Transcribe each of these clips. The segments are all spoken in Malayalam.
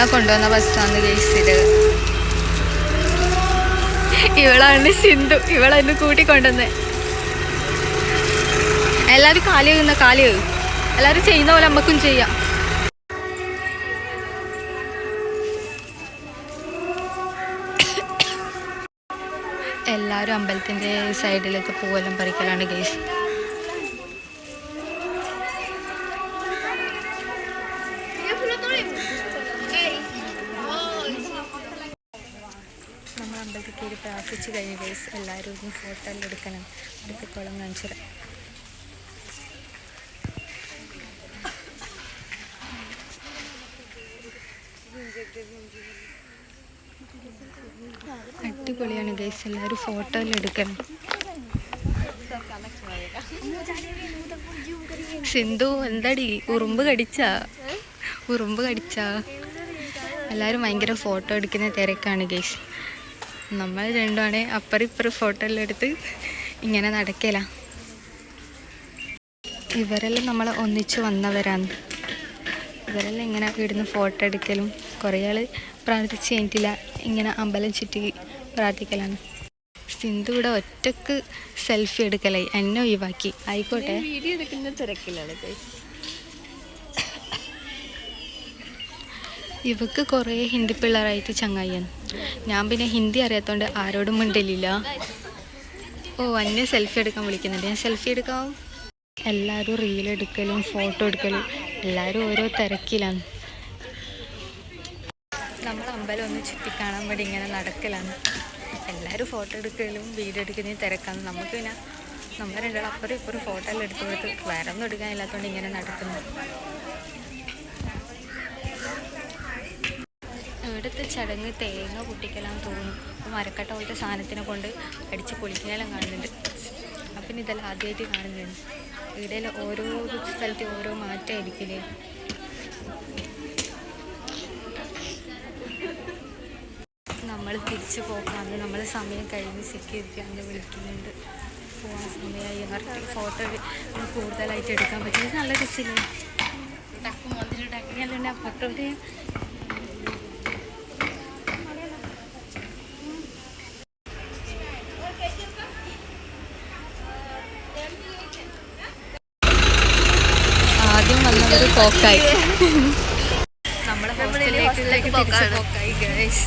ഞങ്ങളെ കൊണ്ടുവന്ന ബസ്സാണ് ഗൈസ് ഇത്. ഇവളാണ് സിന്ധു, ഇവളെന്ന് കൂട്ടിക്കൊണ്ടുവന്ന്. എല്ലാവരും കാലി എല്ലാവരും ചെയ്യുന്ന പോലെ നമുക്കും ചെയ്യാം. എല്ലാവരും അമ്പലത്തിൻ്റെ സൈഡിലൊക്കെ പൂവെല്ലാം പറിക്കലാണ് ഗൈസ്. നമ്മൾ അമ്പലത്തിൽ കയറി പ്രാർത്ഥിച്ച് കഴിഞ്ഞ് ഗൈസ് എല്ലാവരും ഒന്ന് ഫോട്ടോ എല്ലാം എടുക്കണം. എടുക്കോളം കാണിച്ചിട്ട് അടിപൊളിയാണ് ഗൈസ്, എല്ലാവരും ഫോട്ടോ എല്ലാം എടുക്കണം. സിന്ധു എന്താടി ഉറുമ്പ് കടിച്ചാ? എല്ലാവരും ഭയങ്കര ഫോട്ടോ എടുക്കുന്ന തിരക്കാണ് ഗൈസ്. നമ്മൾ രണ്ടുമാണ് അപ്പുറം ഇപ്പുറം ഫോട്ടോ എല്ലാം എടുത്ത് ഇങ്ങനെ നടക്കല. ഇവരെല്ലാം നമ്മൾ ഒന്നിച്ച് വന്നവരാണ്. ഇവരെല്ലാം ഇങ്ങനെ ഇവിടുന്ന് ഫോട്ടോ എടുക്കലും കുറേ ആൾ പ്രാർത്ഥിച്ച് കഴിഞ്ഞിട്ടില്ല, ഇങ്ങനെ അമ്പലം ചുറ്റി പ്രാർത്ഥിക്കലാണ്. സിന്ധു ഇവിടെ ഒറ്റക്ക് സെൽഫി എടുക്കലായി, എന്നെ ഒഴിവാക്കി. ആയിക്കോട്ടെ, വീഡിയോ എടുക്കുന്ന തിരക്കിലാണ്. ഇവക്ക് കുറേ ഹിന്ദി പിള്ളേരായിട്ട് ചങ്ങായിയാണ്. ഞാൻ പിന്നെ ഹിന്ദി അറിയാത്തതുകൊണ്ട് ആരോടും മിണ്ടലില്ല. ഓ, എന്നെ സെൽഫി എടുക്കാൻ വിളിക്കുന്നുണ്ട്, ഞാൻ സെൽഫി എടുക്കാം. എല്ലാവരും റീലെടുക്കലും ഫോട്ടോ എടുക്കലും എല്ലാവരും ഓരോ തിരക്കിലാണ്. നമ്മൾ അമ്പലം ഒന്ന് ചുറ്റിക്കാണാൻ വേണ്ടി ഇങ്ങനെ നടക്കലാണ്. എല്ലാവരും ഫോട്ടോ എടുക്കലും വീഡിയോ എടുക്കുന്നതും തിരക്കാണ്. നമുക്ക് പിന്നെ നമ്മൾ രണ്ടാളും അപ്പുറം ഇപ്പുറം ഫോട്ടോ എല്ലാം എടുത്തു കൊടുത്ത് വേറെ ഒന്നും എടുക്കാനില്ലാത്തതുകൊണ്ട് ഇങ്ങനെ നടക്കുന്നു. ഇവിടുത്തെ ചടങ്ങ് തേങ്ങ പൊട്ടിക്കലാന്ന് തോന്നുന്നു. മരക്കട്ട പോലത്തെ സാധനത്തിനെ കൊണ്ട് അടിച്ച് പൊളിക്കലെല്ലാം കാണുന്നുണ്ട്. അപ്പം ഇതെല്ലാം ആദ്യമായിട്ട് കാണുന്നുണ്ട്. ഇവിടെ ഓരോ സ്ഥലത്ത് ഓരോ മാറ്റമായിരിക്കില്ലേ. നമ്മൾ തിരിച്ചു പോകാമെന്ന് നമ്മൾ സമയം കഴിഞ്ഞ് സെക്യൂരിറ്റി അന്ന് വിളിക്കുന്നുണ്ട്. പോകാൻ സമയമായി. അവർക്ക് ഫോട്ടോ കൂടുതലായിട്ട് എടുക്കാൻ പറ്റും. ഇത് നല്ല രസമില്ലേ? ടക്കുമൊന്നിലുണ്ടാക്കിയാലുണ്ട് ആ ഫോട്ടോയുടെ. ആദ്യം വന്നതൊരു പോക്കായി, നമ്മളെ ഹോസ്റ്റലിലേക്ക് തിരിച്ച് പോക്കായി ഗൈസ്.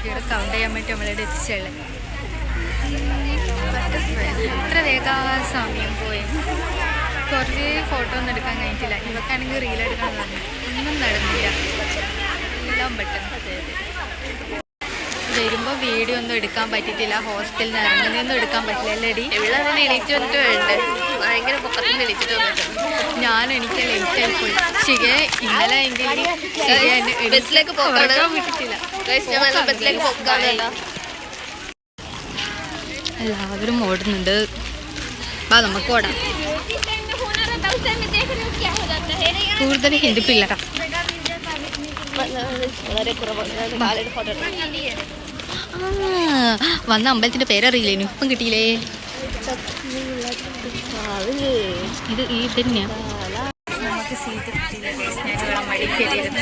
ഇവിടെ കൗണ്ട് ചെയ്യാൻ വേണ്ടി നമ്മളിവിടെ എത്തിച്ചുള്ളത്. എത്ര വേഗം സമയം പോയി. കുറച്ച് ഫോട്ടോ ഒന്നും എടുക്കാൻ കഴിഞ്ഞിട്ടില്ല. ഇവക്കാണെങ്കിൽ റീലെടുക്കാൻ പറഞ്ഞു, ഒന്നും നടന്നില്ല. എല്ലാം പെട്ടെന്ന് വരുമ്പോൾ വീഡിയോ ഒന്നും എടുക്കാൻ പറ്റിയിട്ടില്ല. ഹോസ്റ്റലിൽ നിന്ന് ഇറങ്ങുന്നൊന്നും എടുക്കാൻ പറ്റില്ല. അല്ലേടി ഇവിടെ എണീറ്റ് വന്നിട്ട് വേണ്ടേ, ഭയങ്കര പൊക്കത്തിൽ എണീറ്റിട്ട് വന്നിട്ട് ഞാൻ എനിക്ക് ലേറ്റായി പോയി. ശരിയെ ഇന്നലെ എങ്കിൽ ബസ്സിലേക്ക് പോകാൻ വിട്ടിട്ടില്ല. ബസ്സിലേക്ക് പോകാനല്ല. എല്ലാവരും ഓടുന്നുണ്ട്. നമുക്ക് ഓടാം. കൂടുതൽ ഹിന്ദി പിള്ളേരാ. വളരെ കുറവാണ്. വന്ന അമ്പലത്തിന്റെ പേരറിയില്ലേനു, ഇപ്പം കിട്ടിയില്ലേ? ഇത് ഈ തന്നെയാ. നമുക്ക് സീറ്റ് കിട്ടിയില്ല. ഞാൻ മടി കയറിയിരുന്നു.